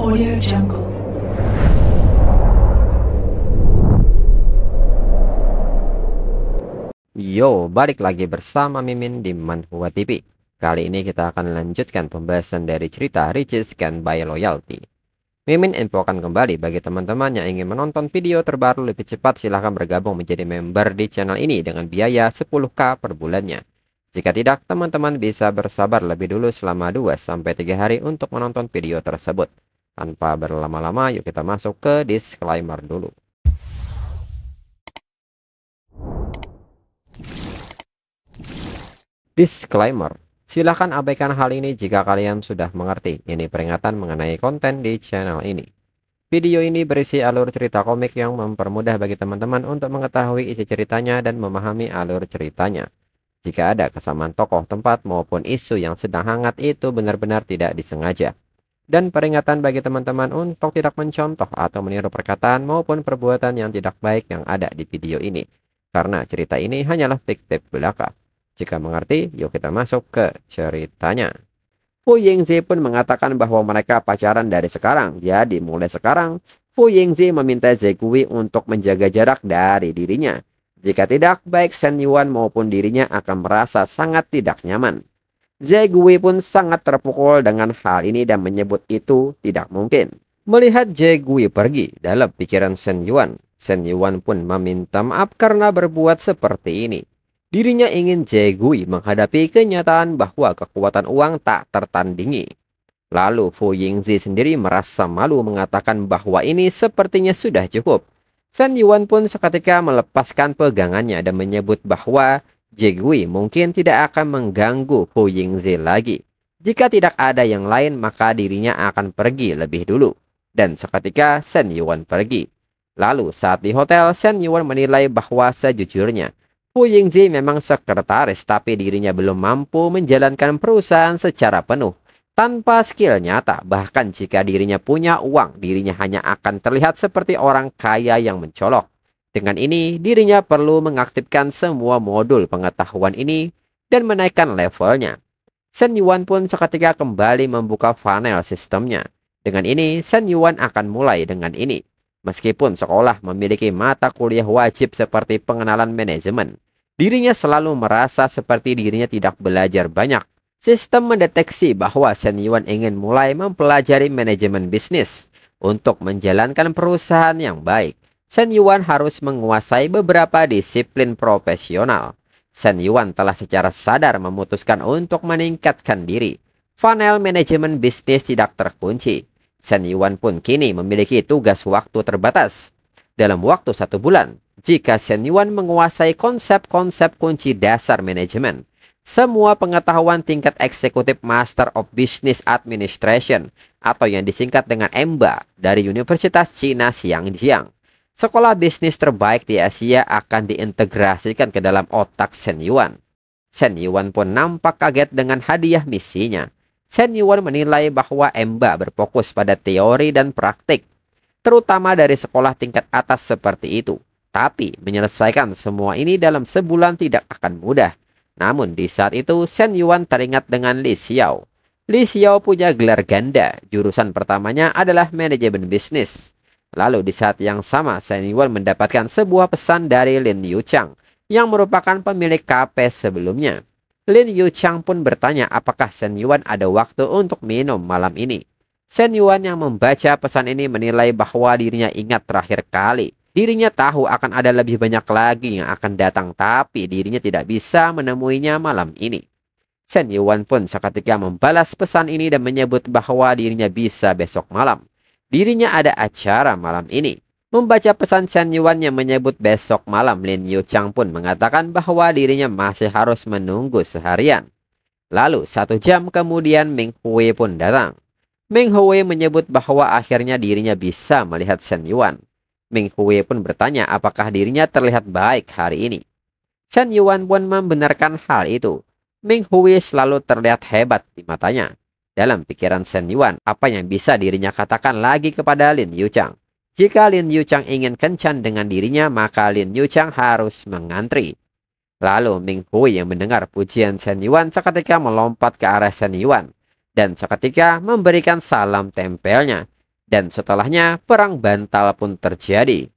Audio Jungle. Yo, balik lagi bersama Mimin di Manhwa TV. Kali ini kita akan lanjutkan pembahasan dari cerita Riches Can Buy Loyalty. Mimin infokan kembali bagi teman-teman yang ingin menonton video terbaru lebih cepat, silahkan bergabung menjadi member di channel ini dengan biaya 10k per bulannya. Jika tidak, teman-teman bisa bersabar lebih dulu selama 2-3 hari untuk menonton video tersebut. Tanpa berlama-lama, yuk kita masuk ke disclaimer dulu. Disclaimer, silahkan abaikan hal ini jika kalian sudah mengerti. Ini peringatan mengenai konten di channel ini. Video ini berisi alur cerita komik yang mempermudah bagi teman-teman untuk mengetahui isi ceritanya dan memahami alur ceritanya. Jika ada kesamaan tokoh, tempat, maupun isu yang sedang hangat, itu benar-benar tidak disengaja. Dan peringatan bagi teman-teman untuk tidak mencontoh atau meniru perkataan maupun perbuatan yang tidak baik yang ada di video ini. Karena cerita ini hanyalah fiktif belaka. Jika mengerti, yuk kita masuk ke ceritanya. Fu Yingzi pun mengatakan bahwa mereka pacaran dari sekarang. Jadi mulai sekarang, Fu Yingzi meminta Zegui untuk menjaga jarak dari dirinya. Jika tidak, baik Shen Yuan maupun dirinya akan merasa sangat tidak nyaman. Zegui pun sangat terpukul dengan hal ini dan menyebut itu tidak mungkin. Melihat Zegui pergi, dalam pikiran Shen Yuan pun meminta maaf karena berbuat seperti ini. Dirinya ingin Zegui menghadapi kenyataan bahwa kekuatan uang tak tertandingi. Lalu Fu Yingzi sendiri merasa malu mengatakan bahwa ini sepertinya sudah cukup. Shen Yuan pun seketika melepaskan pegangannya dan menyebut bahwa Zegui mungkin tidak akan mengganggu Fu Yingzi lagi. Jika tidak ada yang lain, maka dirinya akan pergi lebih dulu. Dan seketika Shen Yuan pergi. Lalu saat di hotel, Shen Yuan menilai bahwa sejujurnya Fu Yingzi memang sekretaris, tapi dirinya belum mampu menjalankan perusahaan secara penuh. Tanpa skill nyata, bahkan jika dirinya punya uang, dirinya hanya akan terlihat seperti orang kaya yang mencolok. Dengan ini, dirinya perlu mengaktifkan semua modul pengetahuan ini dan menaikkan levelnya. Shen Yuan pun seketika kembali membuka funnel sistemnya. Dengan ini, Shen Yuan akan mulai dengan ini. Meskipun sekolah memiliki mata kuliah wajib seperti pengenalan manajemen, dirinya selalu merasa seperti dirinya tidak belajar banyak. Sistem mendeteksi bahwa Shen Yuan ingin mulai mempelajari manajemen bisnis. Untuk menjalankan perusahaan yang baik, Shen Yuan harus menguasai beberapa disiplin profesional. Shen Yuan telah secara sadar memutuskan untuk meningkatkan diri. Funnel manajemen bisnis tidak terkunci. Shen Yuan pun kini memiliki tugas waktu terbatas. Dalam waktu 1 bulan, jika Shen Yuan menguasai konsep-konsep kunci dasar manajemen, semua pengetahuan tingkat eksekutif Master of Business Administration atau yang disingkat dengan EMBA dari Universitas Cina Xiangjiang, sekolah bisnis terbaik di Asia, akan diintegrasikan ke dalam otak Shen Yuan. Shen Yuan pun nampak kaget dengan hadiah misinya. Shen Yuan menilai bahwa EMBA berfokus pada teori dan praktik, terutama dari sekolah tingkat atas seperti itu. Tapi menyelesaikan semua ini dalam sebulan tidak akan mudah. Namun di saat itu Shen Yuan teringat dengan Li Xiao. Li Xiao punya gelar ganda, jurusan pertamanya adalah manajemen bisnis. Lalu di saat yang sama Shen Yuan mendapatkan sebuah pesan dari Lin Yuchang yang merupakan pemilik kafe sebelumnya. Lin Yuchang pun bertanya apakah Shen Yuan ada waktu untuk minum malam ini. Shen Yuan yang membaca pesan ini menilai bahwa dirinya ingat terakhir kali dirinya tahu akan ada lebih banyak lagi yang akan datang, tapi dirinya tidak bisa menemuinya malam ini. Shen Yuan pun seketika membalas pesan ini dan menyebut bahwa dirinya bisa besok malam. Dirinya ada acara malam ini. Membaca pesan Shen Yuan yang menyebut besok malam, Lin Yuchang pun mengatakan bahwa dirinya masih harus menunggu seharian. Lalu 1 jam kemudian Meng Hui pun datang. Meng Hui menyebut bahwa akhirnya dirinya bisa melihat Shen Yuan. Meng Hui pun bertanya apakah dirinya terlihat baik hari ini. Shen Yuan pun membenarkan hal itu. Meng Hui selalu terlihat hebat di matanya. Dalam pikiran Shen Yuan, apa yang bisa dirinya katakan lagi kepada Lin Yuchang? Jika Lin Yuchang ingin kencan dengan dirinya, maka Lin Yuchang harus mengantri. Lalu Meng Hui yang mendengar pujian Shen Yuan seketika melompat ke arah Shen Yuan dan seketika memberikan salam tempelnya. Dan setelahnya, perang bantal pun terjadi.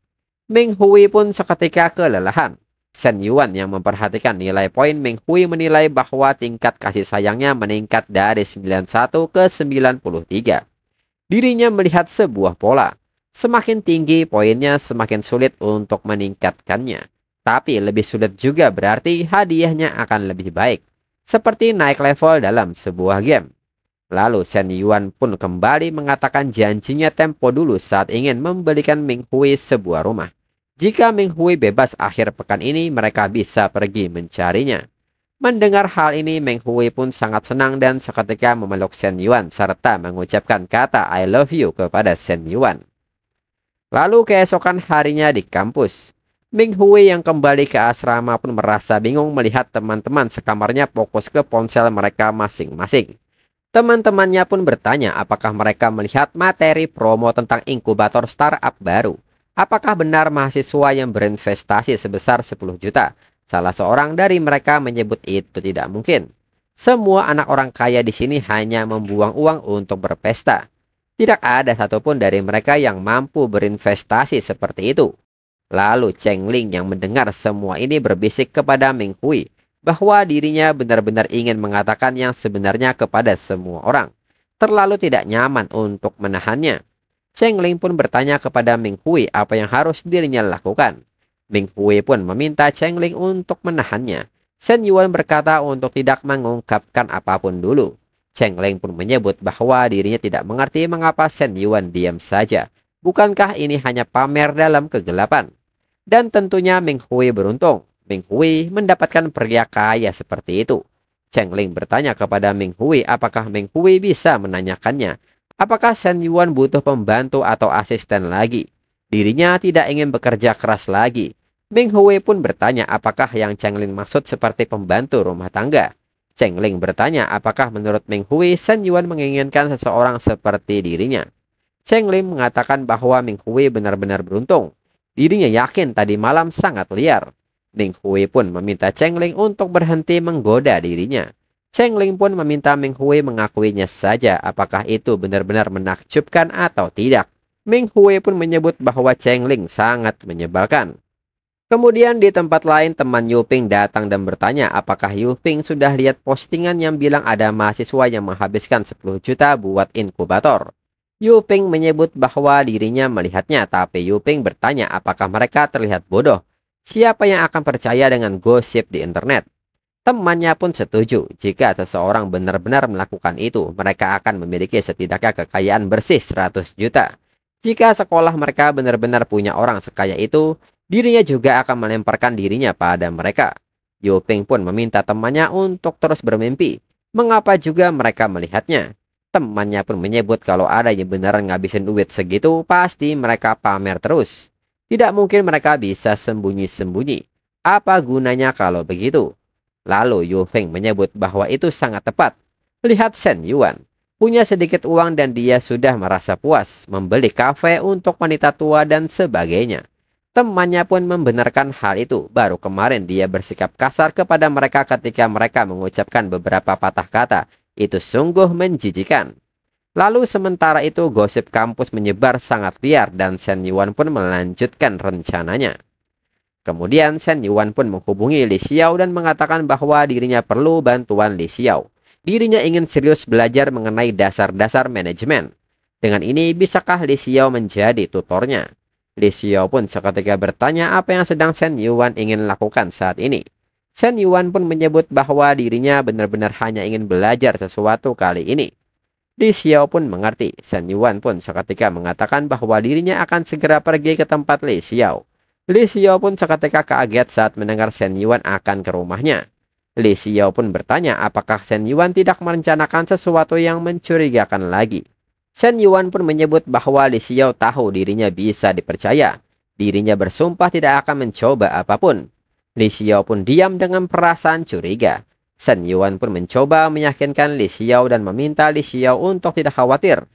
Meng Hui pun seketika kelelahan. Shen Yuan yang memperhatikan nilai poin Meng Hui menilai bahwa tingkat kasih sayangnya meningkat dari 91 ke 93. Dirinya melihat sebuah pola. Semakin tinggi poinnya, semakin sulit untuk meningkatkannya. Tapi lebih sulit juga berarti hadiahnya akan lebih baik. Seperti naik level dalam sebuah game. Lalu Shen Yuan pun kembali mengatakan janjinya tempo dulu saat ingin membelikan Meng Hui sebuah rumah. Jika Meng Hui bebas akhir pekan ini, mereka bisa pergi mencarinya. Mendengar hal ini, Meng Hui pun sangat senang dan seketika memeluk Shen Yuan serta mengucapkan kata I love you kepada Shen Yuan. Lalu keesokan harinya di kampus, Meng Hui yang kembali ke asrama pun merasa bingung melihat teman-teman sekamarnya fokus ke ponsel mereka masing-masing. Teman-temannya pun bertanya apakah mereka melihat materi promo tentang inkubator startup baru. Apakah benar mahasiswa yang berinvestasi sebesar 10 juta? Salah seorang dari mereka menyebut itu tidak mungkin. Semua anak orang kaya di sini hanya membuang uang untuk berpesta. Tidak ada satupun dari mereka yang mampu berinvestasi seperti itu. Lalu Cheng Ling yang mendengar semua ini berbisik kepada Meng Hui bahwa dirinya benar-benar ingin mengatakan yang sebenarnya kepada semua orang. Terlalu tidak nyaman untuk menahannya. Cheng Ling pun bertanya kepada Meng Hui apa yang harus dirinya lakukan. Meng Hui pun meminta Cheng Ling untuk menahannya. Shen Yuan berkata untuk tidak mengungkapkan apapun dulu. Cheng Ling pun menyebut bahwa dirinya tidak mengerti mengapa Shen Yuan diam saja. Bukankah ini hanya pamer dalam kegelapan? Dan tentunya Meng Hui beruntung. Meng Hui mendapatkan pria kaya seperti itu. Cheng Ling bertanya kepada Meng Hui apakah Meng Hui bisa menanyakannya. Apakah Shen Yuan butuh pembantu atau asisten lagi? Dirinya tidak ingin bekerja keras lagi. Meng Hui pun bertanya apakah yang Cheng Ling maksud seperti pembantu rumah tangga. Cheng Ling bertanya apakah menurut Meng Hui Shen Yuan menginginkan seseorang seperti dirinya. Cheng Ling mengatakan bahwa Meng Hui benar-benar beruntung. Dirinya yakin tadi malam sangat liar. Meng Hui pun meminta Cheng Ling untuk berhenti menggoda dirinya. Cheng Ling pun meminta Meng Hui mengakuinya saja apakah itu benar-benar menakjubkan atau tidak. Meng Hui pun menyebut bahwa Cheng Ling sangat menyebalkan. Kemudian di tempat lain teman Yu Ping datang dan bertanya apakah Yu Ping sudah lihat postingan yang bilang ada mahasiswa yang menghabiskan 10 juta buat inkubator. Yu Ping menyebut bahwa dirinya melihatnya, tapi Yu Ping bertanya apakah mereka terlihat bodoh. Siapa yang akan percaya dengan gosip di internet? Temannya pun setuju, jika seseorang benar-benar melakukan itu, mereka akan memiliki setidaknya kekayaan bersih 100 juta. Jika sekolah mereka benar-benar punya orang sekaya itu, dirinya juga akan melemparkan dirinya pada mereka. Yu Ping pun meminta temannya untuk terus bermimpi. Mengapa juga mereka melihatnya? Temannya pun menyebut kalau ada yang beneran ngabisin duit segitu, pasti mereka pamer terus. Tidak mungkin mereka bisa sembunyi-sembunyi. Apa gunanya kalau begitu? Lalu Yu Ping menyebut bahwa itu sangat tepat. Lihat Shen Yuan. Punya sedikit uang dan dia sudah merasa puas. Membeli kafe untuk wanita tua dan sebagainya. Temannya pun membenarkan hal itu. Baru kemarin dia bersikap kasar kepada mereka ketika mereka mengucapkan beberapa patah kata. Itu sungguh menjijikan. Lalu sementara itu gosip kampus menyebar sangat liar dan Shen Yuan pun melanjutkan rencananya. Kemudian Shen Yuan pun menghubungi Li Xiao dan mengatakan bahwa dirinya perlu bantuan Li Xiao. Dirinya ingin serius belajar mengenai dasar-dasar manajemen. Dengan ini bisakah Li Xiao menjadi tutornya? Li Xiao pun seketika bertanya apa yang sedang Shen Yuan ingin lakukan saat ini. Shen Yuan pun menyebut bahwa dirinya benar-benar hanya ingin belajar sesuatu kali ini. Li Xiao pun mengerti. Shen Yuan pun seketika mengatakan bahwa dirinya akan segera pergi ke tempat Li Xiao. Li Xiao pun seketika kaget saat mendengar Shen Yuan akan ke rumahnya. Li Xiao pun bertanya apakah Shen Yuan tidak merencanakan sesuatu yang mencurigakan lagi. Shen Yuan pun menyebut bahwa Li Xiao tahu dirinya bisa dipercaya. Dirinya bersumpah tidak akan mencoba apapun. Li Xiao pun diam dengan perasaan curiga. Shen Yuan pun mencoba meyakinkan Li Xiao dan meminta Li Xiao untuk tidak khawatir.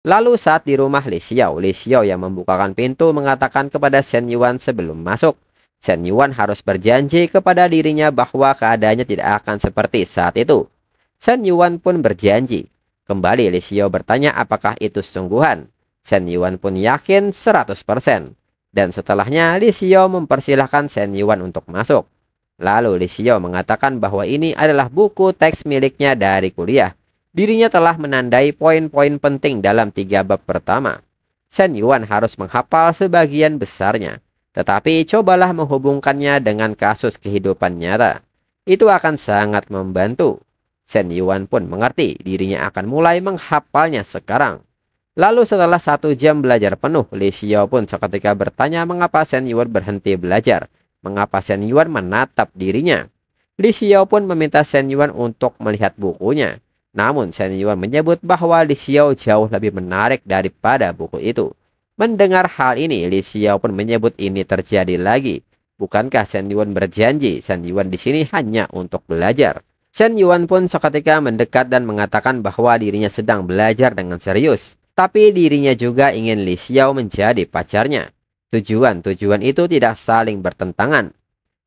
Lalu saat di rumah Li Xiao yang membukakan pintu mengatakan kepada Shen Yuan sebelum masuk. Shen Yuan harus berjanji kepada dirinya bahwa keadaannya tidak akan seperti saat itu. Shen Yuan pun berjanji. Kembali Li Xiao bertanya apakah itu sungguhan. Shen Yuan pun yakin 100%. Dan setelahnya Li Xiao mempersilahkan Shen Yuan untuk masuk. Lalu Li Xiao mengatakan bahwa ini adalah buku teks miliknya dari kuliah. Dirinya telah menandai poin-poin penting dalam 3 bab pertama. Shen Yuan harus menghafal sebagian besarnya. Tetapi cobalah menghubungkannya dengan kasus kehidupan nyata. Itu akan sangat membantu. Shen Yuan pun mengerti dirinya akan mulai menghafalnya sekarang. Lalu setelah 1 jam belajar penuh, Li Xiao pun seketika bertanya mengapa Shen Yuan berhenti belajar. Mengapa Shen Yuan menatap dirinya. Li Xiao pun meminta Shen Yuan untuk melihat bukunya. Namun Shen Yuan menyebut bahwa Li Xiao jauh lebih menarik daripada buku itu. Mendengar hal ini, Li Xiao pun menyebut ini terjadi lagi. Bukankah Shen Yuan berjanji Shen Yuan di sini hanya untuk belajar? Shen Yuan pun seketika mendekat dan mengatakan bahwa dirinya sedang belajar dengan serius. Tapi dirinya juga ingin Li Xiao menjadi pacarnya. Tujuan-tujuan itu tidak saling bertentangan.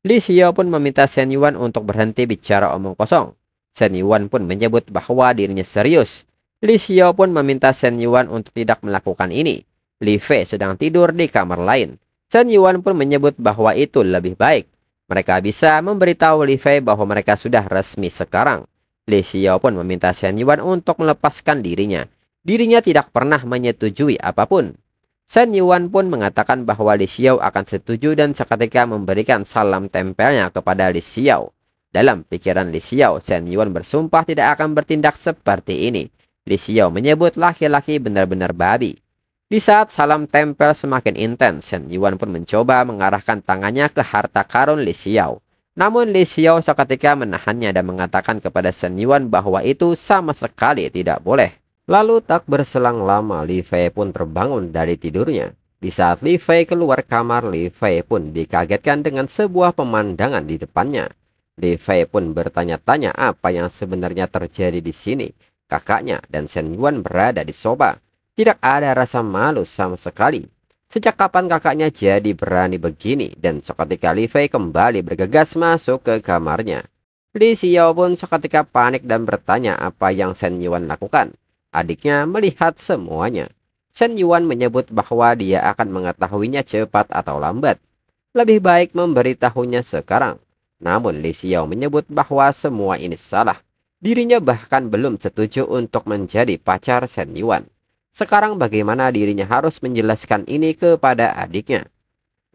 Li Xiao pun meminta Shen Yuan untuk berhenti bicara omong kosong. Shen Yuan pun menyebut bahwa dirinya serius. Li Xiao pun meminta Shen Yuan untuk tidak melakukan ini. Li Fei sedang tidur di kamar lain. Shen Yuan pun menyebut bahwa itu lebih baik. Mereka bisa memberitahu Li Fei bahwa mereka sudah resmi sekarang. Li Xiao pun meminta Shen Yuan untuk melepaskan dirinya. Dirinya tidak pernah menyetujui apapun. Shen Yuan pun mengatakan bahwa Li Xiao akan setuju dan seketika memberikan salam tempelnya kepada Li Xiao. Dalam pikiran Li Xiao, Shen Yuan bersumpah tidak akan bertindak seperti ini. Li Xiao menyebut laki-laki benar-benar babi. Di saat salam tempel semakin intens, Shen Yuan pun mencoba mengarahkan tangannya ke harta karun Li Xiao. Namun Li Xiao seketika menahannya dan mengatakan kepada Shen Yuan bahwa itu sama sekali tidak boleh. Lalu tak berselang lama Li Fei pun terbangun dari tidurnya. Di saat Li Fei keluar kamar, Li Fei pun dikagetkan dengan sebuah pemandangan di depannya. Li Fei pun bertanya-tanya apa yang sebenarnya terjadi di sini. Kakaknya dan Shen Yuan berada di sofa. Tidak ada rasa malu sama sekali. Sejak kapan kakaknya jadi berani begini? Dan seketika Li Fei kembali bergegas masuk ke kamarnya. Li Xiao pun seketika panik dan bertanya apa yang Shen Yuan lakukan. Adiknya melihat semuanya. Shen Yuan menyebut bahwa dia akan mengetahuinya cepat atau lambat. Lebih baik memberitahunya sekarang. Namun Li Xiao menyebut bahwa semua ini salah. Dirinya bahkan belum setuju untuk menjadi pacar Shen Yuan. Sekarang bagaimana dirinya harus menjelaskan ini kepada adiknya?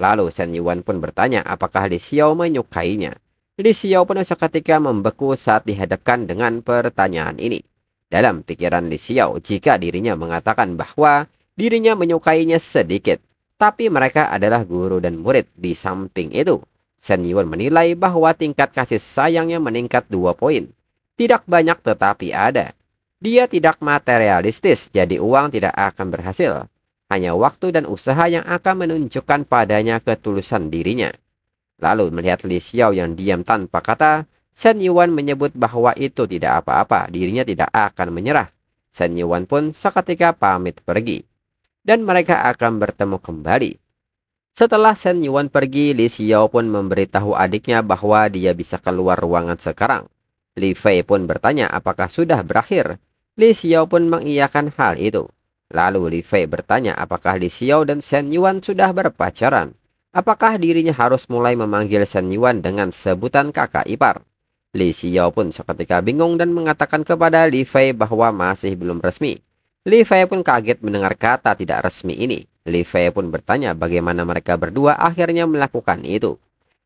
Lalu Shen Yuan pun bertanya apakah Li Xiao menyukainya. Li Xiao pun seketika membeku saat dihadapkan dengan pertanyaan ini. Dalam pikiran Li Xiao, jika dirinya mengatakan bahwa dirinya menyukainya sedikit, tapi mereka adalah guru dan murid. Di samping itu, Shen Yuan menilai bahwa tingkat kasih sayangnya meningkat 2 poin. Tidak banyak tetapi ada. Dia tidak materialistis, jadi uang tidak akan berhasil. Hanya waktu dan usaha yang akan menunjukkan padanya ketulusan dirinya. Lalu melihat Li Xiao yang diam tanpa kata, Shen Yuan menyebut bahwa itu tidak apa-apa, dirinya tidak akan menyerah. Shen Yuan pun seketika pamit pergi. Dan mereka akan bertemu kembali. Setelah Shen Yuan pergi, Li Xiao pun memberitahu adiknya bahwa dia bisa keluar ruangan sekarang. Li Fei pun bertanya apakah sudah berakhir. Li Xiao pun mengiyakan hal itu. Lalu Li Fei bertanya apakah Li Xiao dan Shen Yuan sudah berpacaran. Apakah dirinya harus mulai memanggil Shen Yuan dengan sebutan kakak ipar. Li Xiao pun seketika bingung dan mengatakan kepada Li Fei bahwa masih belum resmi. Li Fei pun kaget mendengar kata tidak resmi ini. Li Fei pun bertanya bagaimana mereka berdua akhirnya melakukan itu.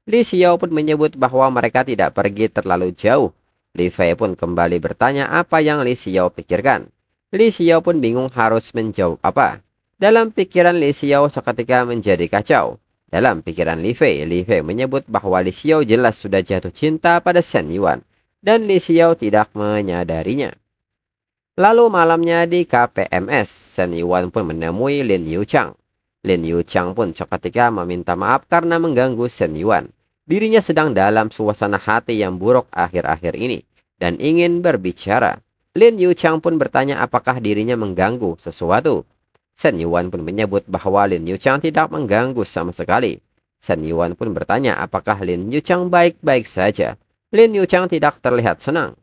Li Xiao pun menyebut bahwa mereka tidak pergi terlalu jauh. Li Fei pun kembali bertanya apa yang Li Xiao pikirkan. Li Xiao pun bingung harus menjawab apa. Dalam pikiran Li Xiao seketika menjadi kacau. Dalam pikiran Li Fei menyebut bahwa Li Xiao jelas sudah jatuh cinta pada Shen Yuan. Dan Li Xiao tidak menyadarinya. Lalu malamnya di KPMS, Shen Yuan pun menemui Lin Yuchang. Lin Yuchang pun seketika meminta maaf karena mengganggu Shen Yuan. Dirinya sedang dalam suasana hati yang buruk akhir-akhir ini. Dan ingin berbicara. Lin Yuchang pun bertanya apakah dirinya mengganggu sesuatu. Shen Yuan pun menyebut bahwa Lin Yuchang tidak mengganggu sama sekali. Shen Yuan pun bertanya apakah Lin Yuchang baik-baik saja. Lin Yuchang tidak terlihat senang.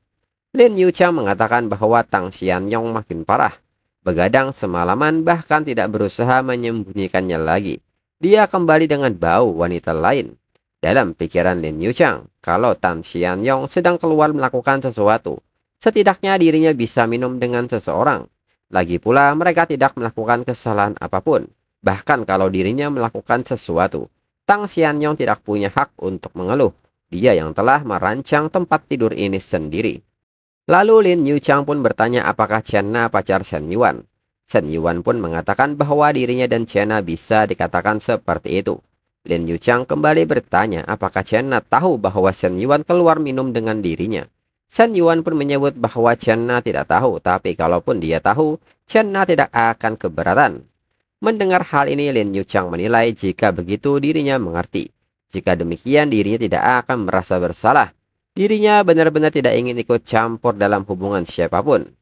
Lin Yuchang mengatakan bahwa Tang Xianyong makin parah. begadang semalaman bahkan tidak berusaha menyembunyikannya lagi. Dia kembali dengan bau wanita lain. Dalam pikiran Lin Yuchang, kalau Tan Xianyong sedang keluar melakukan sesuatu, setidaknya dirinya bisa minum dengan seseorang. Lagi pula mereka tidak melakukan kesalahan apapun. Bahkan kalau dirinya melakukan sesuatu, Tang Xianyong tidak punya hak untuk mengeluh. Dia yang telah merancang tempat tidur ini sendiri. Lalu Lin Yuchang pun bertanya apakah Chenna pacar Shen Yuan. Shen Yuan pun mengatakan bahwa dirinya dan Chenna bisa dikatakan seperti itu. Lin Yuchang kembali bertanya apakah Chenna tahu bahwa Shen Yuan keluar minum dengan dirinya. Shen Yuan pun menyebut bahwa Chenna tidak tahu, tapi kalaupun dia tahu, Chenna tidak akan keberatan. Mendengar hal ini, Lin Yuchang menilai jika begitu dirinya mengerti. Jika demikian dirinya tidak akan merasa bersalah. Dirinya benar-benar tidak ingin ikut campur dalam hubungan siapapun.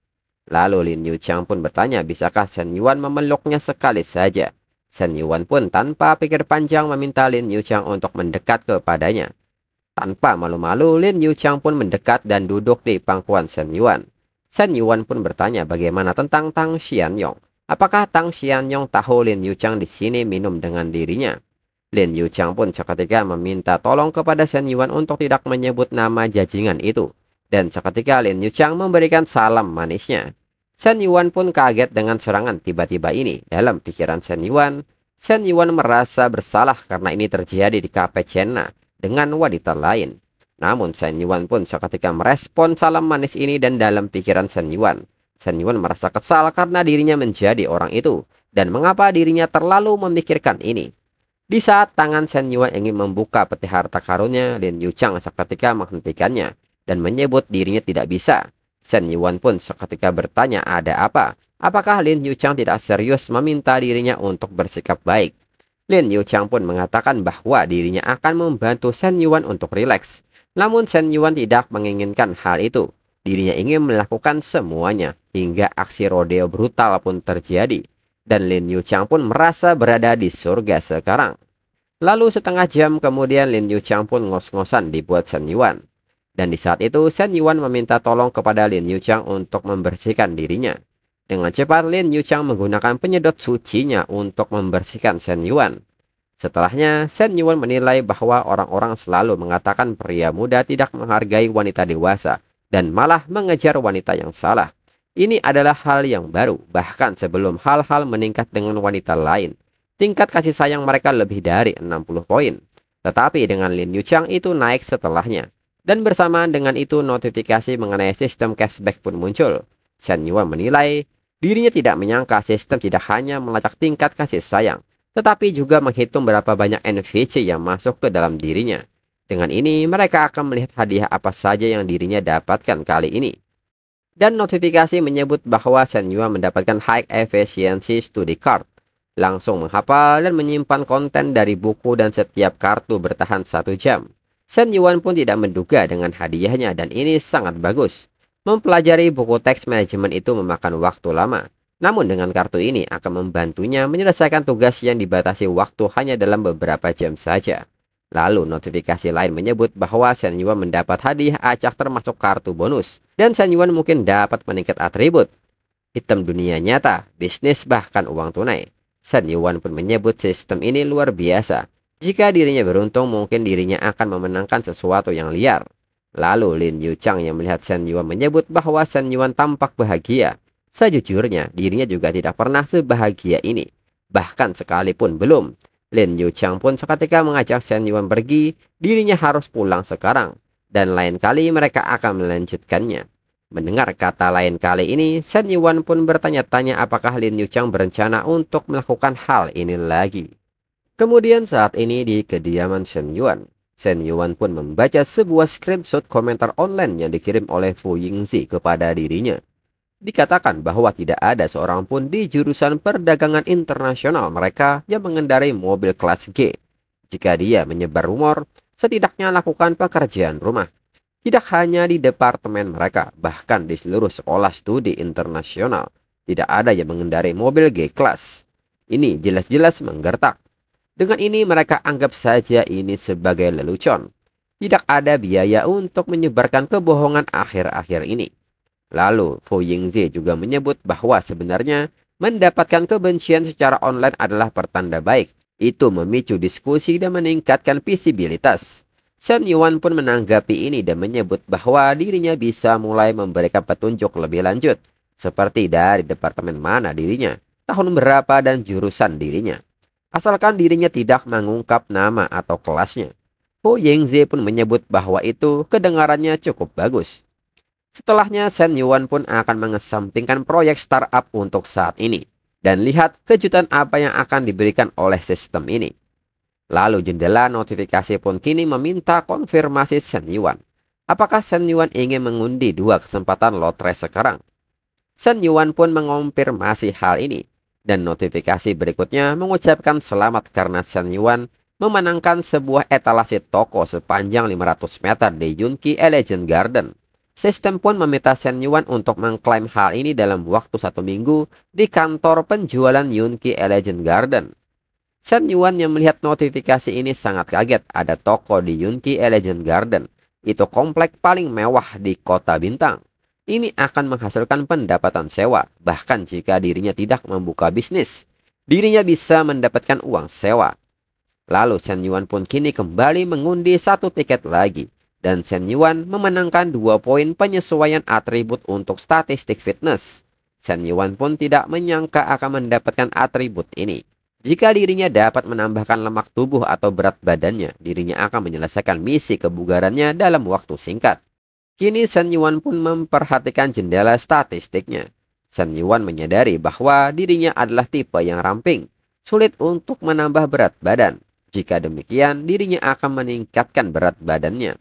Lalu Lin Yuchang pun bertanya bisakah Shen Yuan memeluknya sekali saja. Shen Yuan pun tanpa pikir panjang meminta Lin Yuchang untuk mendekat kepadanya. Tanpa malu-malu, Lin Yuchang pun mendekat dan duduk di pangkuan Shen Yuan. Shen Yuan pun bertanya bagaimana tentang Tang Xianyong. Apakah Tang Xianyong tahu Lin Yuchang di sini minum dengan dirinya? Lin Yuchang pun seketika meminta tolong kepada Shen Yuan untuk tidak menyebut nama jajingan itu. Dan seketika Lin Yuchang memberikan salam manisnya. Shen Yuan pun kaget dengan serangan tiba-tiba ini. Dalam pikiran Shen Yuan merasa bersalah karena ini terjadi di kafe Chenna dengan wanita lain. Namun Shen Yuan pun seketika merespon salam manis ini dan dalam pikiran Shen Yuan merasa kesal karena dirinya menjadi orang itu. Dan mengapa dirinya terlalu memikirkan ini. Di saat tangan Shen Yuan ingin membuka peti harta karunnya, Lin Yuchang seketika menghentikannya dan menyebut dirinya tidak bisa. Shen Yuan pun seketika bertanya ada apa? Apakah Lin Yuchang tidak serius meminta dirinya untuk bersikap baik? Lin Yuchang pun mengatakan bahwa dirinya akan membantu Shen Yuan untuk rileks. Namun Shen Yuan tidak menginginkan hal itu. Dirinya ingin melakukan semuanya hingga aksi rodeo brutal pun terjadi. Dan Lin Yuchang pun merasa berada di surga sekarang. Lalu setengah jam kemudian Lin Yuchang pun ngos-ngosan dibuat Shen Yuan. Dan di saat itu Shen Yuan meminta tolong kepada Lin Yuchang untuk membersihkan dirinya. Dengan cepat Lin Yuchang menggunakan penyedot sucinya untuk membersihkan Shen Yuan. Setelahnya Shen Yuan menilai bahwa orang-orang selalu mengatakan pria muda tidak menghargai wanita dewasa dan malah mengejar wanita yang salah. Ini adalah hal yang baru, bahkan sebelum hal-hal meningkat dengan wanita lain. Tingkat kasih sayang mereka lebih dari 60 poin. Tetapi dengan Lin Yuchang itu naik setelahnya. Dan bersamaan dengan itu notifikasi mengenai sistem cashback pun muncul. Shen Yuan menilai dirinya tidak menyangka sistem tidak hanya melacak tingkat kasih sayang, tetapi juga menghitung berapa banyak NVC yang masuk ke dalam dirinya. Dengan ini mereka akan melihat hadiah apa saja yang dirinya dapatkan kali ini. Dan notifikasi menyebut bahwa Shen Yuan mendapatkan High Efficiency Study Card. Langsung menghafal dan menyimpan konten dari buku dan setiap kartu bertahan 1 jam. Shen Yuan pun tidak menduga dengan hadiahnya dan ini sangat bagus. Mempelajari buku teks manajemen itu memakan waktu lama. Namun dengan kartu ini akan membantunya menyelesaikan tugas yang dibatasi waktu hanya dalam beberapa jam saja. Lalu notifikasi lain menyebut bahwa Shen Yuan mendapat hadiah acak termasuk kartu bonus. Dan Shen Yuan mungkin dapat meningkat atribut. Item dunia nyata, bisnis bahkan uang tunai. Shen Yuan pun menyebut sistem ini luar biasa. Jika dirinya beruntung mungkin dirinya akan memenangkan sesuatu yang liar. Lalu Lin Yuchang yang melihat Shen Yuan menyebut bahwa Shen Yuan tampak bahagia. Sejujurnya dirinya juga tidak pernah sebahagia ini. Bahkan sekalipun belum. Lin Yuchang pun seketika mengajak Shen Yuan pergi. Dirinya harus pulang sekarang. Dan lain kali mereka akan melanjutkannya. Mendengar kata lain kali ini, Shen Yuan pun bertanya-tanya apakah Lin Yuchang berencana untuk melakukan hal ini lagi. Kemudian saat ini di kediaman Shen Yuan pun membaca sebuah screenshot komentar online yang dikirim oleh Fu Yingzi kepada dirinya. Dikatakan bahwa tidak ada seorang pun di jurusan perdagangan internasional mereka yang mengendarai mobil kelas G. Jika dia menyebar rumor, setidaknya lakukan pekerjaan rumah. Tidak hanya di departemen mereka, bahkan di seluruh sekolah studi internasional. Tidak ada yang mengendarai mobil G-Class. Ini jelas-jelas menggertak. Dengan ini mereka anggap saja ini sebagai lelucon. Tidak ada biaya untuk menyebarkan kebohongan akhir-akhir ini. Lalu, Fu Yingzi juga menyebut bahwa sebenarnya mendapatkan kebencian secara online adalah pertanda baik. Itu memicu diskusi dan meningkatkan visibilitas. Shen Yuan pun menanggapi ini dan menyebut bahwa dirinya bisa mulai memberikan petunjuk lebih lanjut, seperti dari departemen mana dirinya, tahun berapa dan jurusan dirinya. Asalkan dirinya tidak mengungkap nama atau kelasnya. Hu Yingzi pun menyebut bahwa itu kedengarannya cukup bagus. Setelahnya, Shen Yuan pun akan mengesampingkan proyek startup untuk saat ini. Dan lihat kejutan apa yang akan diberikan oleh sistem ini. Lalu jendela notifikasi pun kini meminta konfirmasi Shen Yuan. Apakah Shen Yuan ingin mengundi 2 kesempatan lotre sekarang? Shen Yuan pun mengonfirmasi hal ini. Dan notifikasi berikutnya mengucapkan selamat karena Shen Yuan memenangkan sebuah etalase toko sepanjang 500 meter di Yunqi Elegant Garden. Sistem pun meminta Shen Yuan untuk mengklaim hal ini dalam waktu 1 minggu di kantor penjualan Yunqi Elegant Garden. Shen Yuan yang melihat notifikasi ini sangat kaget. Ada toko di Yunqi Elegant Garden. Itu komplek paling mewah di kota bintang. Ini akan menghasilkan pendapatan sewa. Bahkan jika dirinya tidak membuka bisnis, dirinya bisa mendapatkan uang sewa. Lalu Shen Yuan pun kini kembali mengundi 1 tiket lagi. Dan Shen Yuan memenangkan 2 poin penyesuaian atribut untuk statistik fitness. Shen Yuan pun tidak menyangka akan mendapatkan atribut ini. Jika dirinya dapat menambahkan lemak tubuh atau berat badannya, dirinya akan menyelesaikan misi kebugarannya dalam waktu singkat. Kini Shen Yuan pun memperhatikan jendela statistiknya. Shen Yuan menyadari bahwa dirinya adalah tipe yang ramping, sulit untuk menambah berat badan. Jika demikian, dirinya akan meningkatkan berat badannya.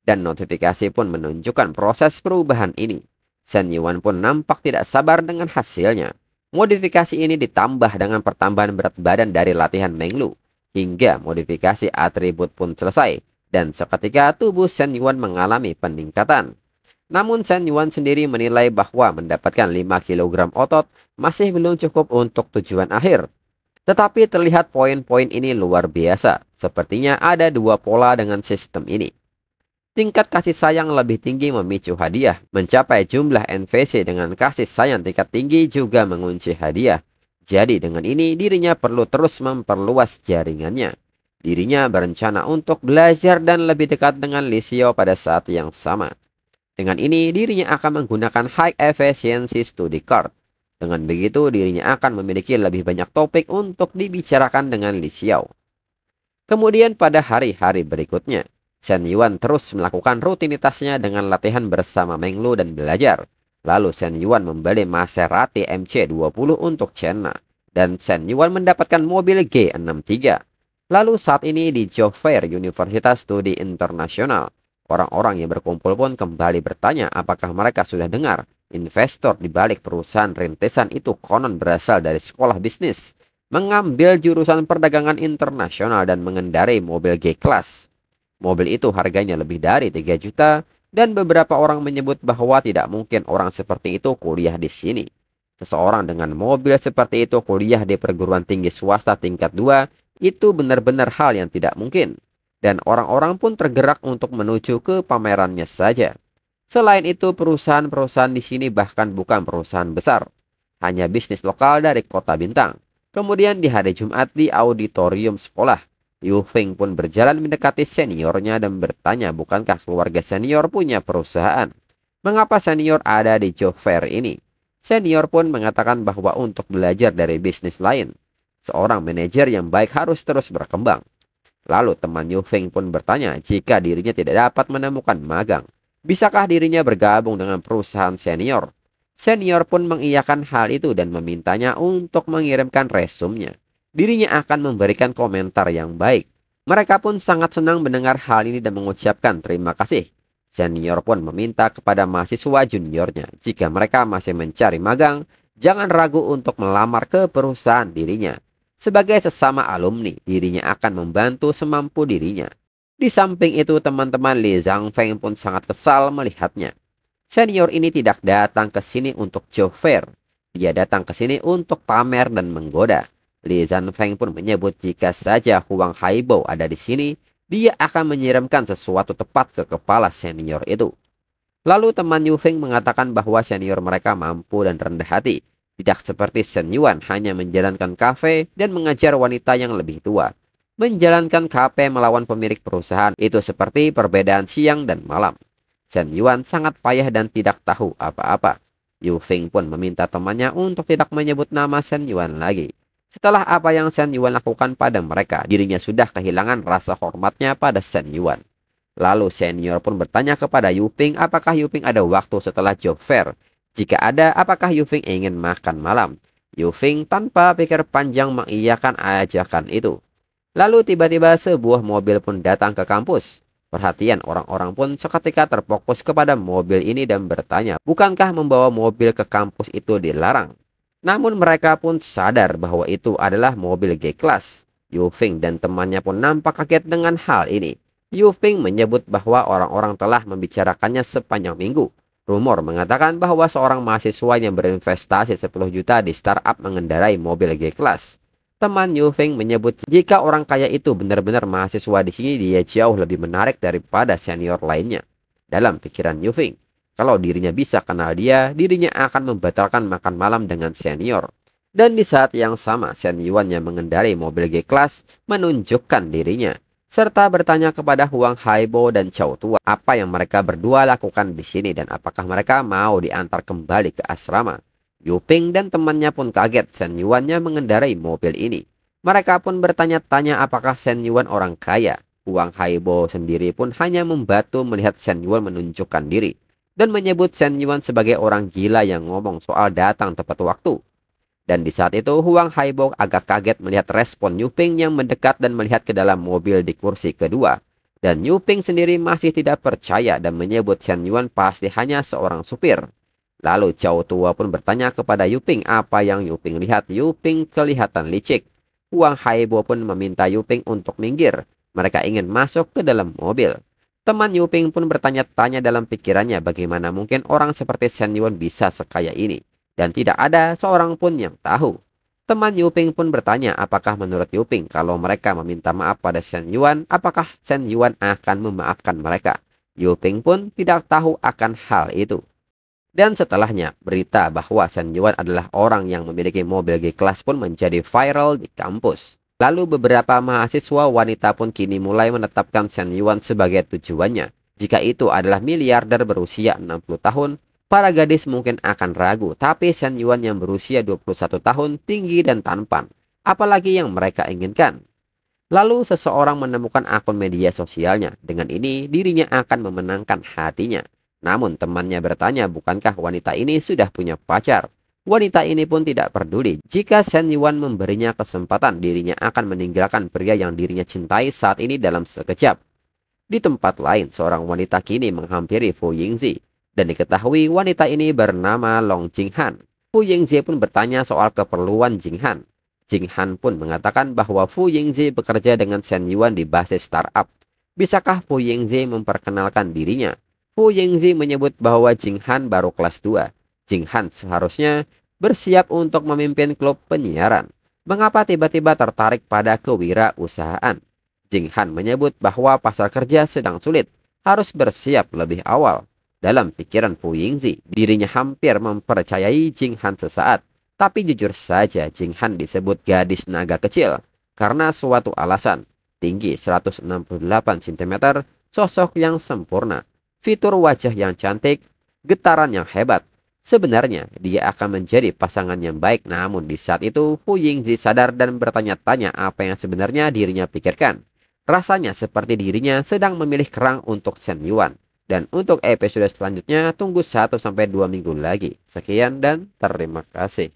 Dan notifikasi pun menunjukkan proses perubahan ini. Shen Yuan pun nampak tidak sabar dengan hasilnya. Modifikasi ini ditambah dengan pertambahan berat badan dari latihan Menglu. Hingga modifikasi atribut pun selesai. Dan seketika tubuh Shen Yuan mengalami peningkatan. Namun Shen Yuan sendiri menilai bahwa mendapatkan 5 kg otot masih belum cukup untuk tujuan akhir. Tetapi terlihat poin-poin ini luar biasa. Sepertinya ada 2 pola dengan sistem ini. Tingkat kasih sayang lebih tinggi memicu hadiah. Mencapai jumlah NVC dengan kasih sayang tingkat tinggi juga mengunci hadiah. Jadi dengan ini dirinya perlu terus memperluas jaringannya. Dirinya berencana untuk belajar dan lebih dekat dengan Li Xiao pada saat yang sama. Dengan ini dirinya akan menggunakan High Efficiency Study Card. Dengan begitu dirinya akan memiliki lebih banyak topik untuk dibicarakan dengan Li Xiao. Kemudian pada hari-hari berikutnya, Shen Yuan terus melakukan rutinitasnya dengan latihan bersama Menglu dan belajar. Lalu Shen Yuan membeli Maserati MC20 untuk Chenna. Dan Shen Yuan mendapatkan mobil G63. Lalu saat ini di Job Fair Universitas Studi Internasional, orang-orang yang berkumpul pun kembali bertanya apakah mereka sudah dengar investor di balik perusahaan rintisan itu konon berasal dari sekolah bisnis, mengambil jurusan perdagangan internasional dan mengendarai mobil G-Class. Mobil itu harganya lebih dari 3 juta dan beberapa orang menyebut bahwa tidak mungkin orang seperti itu kuliah di sini. Seseorang dengan mobil seperti itu kuliah di perguruan tinggi swasta tingkat 2 itu benar-benar hal yang tidak mungkin. Dan orang-orang pun tergerak untuk menuju ke pamerannya saja. Selain itu perusahaan-perusahaan di sini bahkan bukan perusahaan besar. Hanya bisnis lokal dari kota bintang. Kemudian di hari Jumat di auditorium sekolah, Yu Feng pun berjalan mendekati seniornya dan bertanya bukankah keluarga senior punya perusahaan. Mengapa senior ada di job fair ini? Senior pun mengatakan bahwa untuk belajar dari bisnis lain, seorang manajer yang baik harus terus berkembang. Lalu teman Yu Feng pun bertanya jika dirinya tidak dapat menemukan magang, bisakah dirinya bergabung dengan perusahaan senior? Senior pun mengiyakan hal itu dan memintanya untuk mengirimkan resumenya. Dirinya akan memberikan komentar yang baik. Mereka pun sangat senang mendengar hal ini dan mengucapkan terima kasih. Senior pun meminta kepada mahasiswa juniornya, jika mereka masih mencari magang, jangan ragu untuk melamar ke perusahaan dirinya. Sebagai sesama alumni, dirinya akan membantu semampu dirinya. Di samping itu, teman-teman Li Zhangfeng pun sangat kesal melihatnya. Senior ini tidak datang ke sini untuk job fair. Dia datang ke sini untuk pamer dan menggoda. Li Zhangfeng pun menyebut jika saja Huang Haibo ada di sini, dia akan menyiramkan sesuatu tepat ke kepala senior itu. Lalu teman Yufeng mengatakan bahwa senior mereka mampu dan rendah hati. Tidak seperti Shen Yuan hanya menjalankan kafe dan mengajar wanita yang lebih tua. Menjalankan kafe melawan pemilik perusahaan itu seperti perbedaan siang dan malam. Shen Yuan sangat payah dan tidak tahu apa-apa. Yufeng pun meminta temannya untuk tidak menyebut nama Shen Yuan lagi. Setelah apa yang Shen Yuan lakukan pada mereka, dirinya sudah kehilangan rasa hormatnya pada Shen Yuan. Lalu senior pun bertanya kepada Yuping apakah Yuping ada waktu setelah job fair. Jika ada, apakah Yufeng ingin makan malam? Yufeng tanpa pikir panjang mengiyakan ajakan itu. Lalu tiba-tiba sebuah mobil pun datang ke kampus. Perhatian orang-orang pun seketika terfokus kepada mobil ini dan bertanya, bukankah membawa mobil ke kampus itu dilarang? Namun mereka pun sadar bahwa itu adalah mobil G-Class. Yufeng dan temannya pun nampak kaget dengan hal ini. Yufeng menyebut bahwa orang-orang telah membicarakannya sepanjang minggu. Rumor mengatakan bahwa seorang mahasiswa yang berinvestasi 10 juta di startup mengendarai mobil G-Class. Teman Yufeng menyebut jika orang kaya itu benar-benar mahasiswa di sini, dia jauh lebih menarik daripada senior lainnya. Dalam pikiran Yufeng, kalau dirinya bisa kenal dia, dirinya akan membatalkan makan malam dengan senior. Dan di saat yang sama, Shen Yuan yang mengendarai mobil G-Class menunjukkan dirinya, serta bertanya kepada Huang Haibo dan Chow Tua apa yang mereka berdua lakukan di sini dan apakah mereka mau diantar kembali ke asrama. Yuping dan temannya pun kaget Shen Yuan yang mengendarai mobil ini. Mereka pun bertanya-tanya apakah Shen Yuan orang kaya. Huang Haibo sendiri pun hanya membatu melihat Shen Yuan menunjukkan diri dan menyebut Shen Yuan sebagai orang gila yang ngomong soal datang tepat waktu. Dan di saat itu Huang Haibo agak kaget melihat respon Yuping yang mendekat dan melihat ke dalam mobil di kursi kedua. Dan Yuping sendiri masih tidak percaya dan menyebut Shen Yuan pasti hanya seorang supir. Lalu Chow Tua pun bertanya kepada Yuping apa yang Yuping lihat. Yuping kelihatan licik. Huang Haibo pun meminta Yuping untuk minggir. Mereka ingin masuk ke dalam mobil. Teman Yuping pun bertanya-tanya dalam pikirannya bagaimana mungkin orang seperti Shen Yuan bisa sekaya ini. Dan tidak ada seorang pun yang tahu. Teman Yuping pun bertanya apakah menurut Yuping kalau mereka meminta maaf pada Shen Yuan, apakah Shen Yuan akan memaafkan mereka. Yuping pun tidak tahu akan hal itu. Dan setelahnya, berita bahwa Shen Yuan adalah orang yang memiliki mobil G-Class pun menjadi viral di kampus. Lalu beberapa mahasiswa wanita pun kini mulai menetapkan Shen Yuan sebagai tujuannya. Jika itu adalah miliarder berusia 60 tahun, para gadis mungkin akan ragu, tapi Shen Yuan yang berusia 21 tahun, tinggi dan tampan. Apalagi yang mereka inginkan. Lalu seseorang menemukan akun media sosialnya. Dengan ini, dirinya akan memenangkan hatinya. Namun temannya bertanya, bukankah wanita ini sudah punya pacar? Wanita ini pun tidak peduli. Jika Shen Yuan memberinya kesempatan, dirinya akan meninggalkan pria yang dirinya cintai saat ini dalam sekejap. Di tempat lain, seorang wanita kini menghampiri Fu Yingzi. Dan diketahui wanita ini bernama Long Jinghan. Fu Yingzi pun bertanya soal keperluan Jinghan. Jinghan pun mengatakan bahwa Fu Yingzi bekerja dengan Shen Yuan di basis startup. Bisakah Fu Yingzi memperkenalkan dirinya? Fu Yingzi menyebut bahwa Jinghan baru kelas 2. Jinghan seharusnya bersiap untuk memimpin klub penyiaran. Mengapa tiba-tiba tertarik pada kewirausahaan? Jinghan menyebut bahwa pasar kerja sedang sulit. Harus bersiap lebih awal. Dalam pikiran Fu Yingzi, dirinya hampir mempercayai Jinghan sesaat. Tapi jujur saja Jinghan disebut gadis naga kecil karena suatu alasan. Tinggi 168 cm, sosok yang sempurna, fitur wajah yang cantik, getaran yang hebat. Sebenarnya dia akan menjadi pasangan yang baik, namun di saat itu Fu Yingzi sadar dan bertanya-tanya apa yang sebenarnya dirinya pikirkan. Rasanya seperti dirinya sedang memilih kerang untuk Shen Yuan. Dan untuk episode selanjutnya tunggu 1-2 minggu lagi. Sekian dan terima kasih.